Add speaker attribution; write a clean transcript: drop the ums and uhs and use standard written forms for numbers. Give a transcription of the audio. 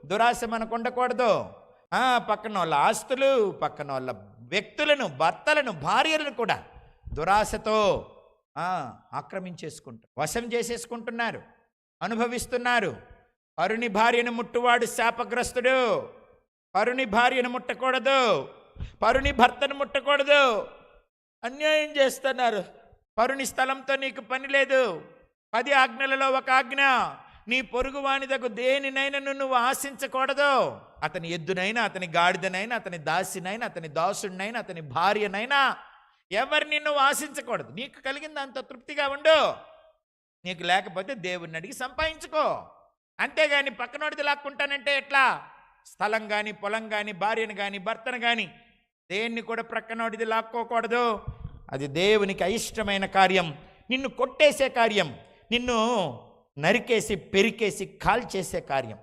Speaker 1: దురాశ మనకు ఉండకూడదు. పక్కన వాళ్ళ ఆస్తులు, పక్కన వాళ్ళ వ్యక్తులను, భర్తలను, భార్యలను కూడా దురాశతో ఆక్రమించేసుకుంటారు, వశం చేసేసుకుంటున్నారు, అనుభవిస్తున్నారు. పరుని భార్యను ముట్టువాడు శాపగ్రస్తుడు. పరుని భార్యను ముట్టకూడదు, పరుని భర్తను ముట్టకూడదు. అన్యాయం చేస్తున్నారు. పరుని స్థలంతో నీకు పని లేదు. 10 ఆజ్ఞలలో ఒక ఆజ్ఞ, నీ పొరుగు వానిదగు దేనినైనా నువ్వు ఆశించకూడదు. అతని ఎద్దునైనా, అతని గాడిదనైనా, అతని దాసినైనా, అతని దాసుడినైనా, అతని భార్యనైనా ఎవరిని నువ్వు ఆశించకూడదు. నీకు కలిగింది అంత తృప్తిగా ఉండు. నీకు లేకపోతే దేవుణ్ణి అడిగి సంపాదించుకో. అంతేగాని పక్కనోడిది లాక్కుంటానంటే ఎట్లా? స్థలం కానీ, పొలం కానీ, భార్యను కానీ, భర్తను కానీ దేన్ని కూడా ప్రక్కనోడిది లాక్కోకూడదు. అది దేవునికి అయిష్టమైన కార్యం. నిన్ను కొట్టేసే కార్యం, నిన్ను నరికేసి పెరికేసి కాల్చేసే కార్యం.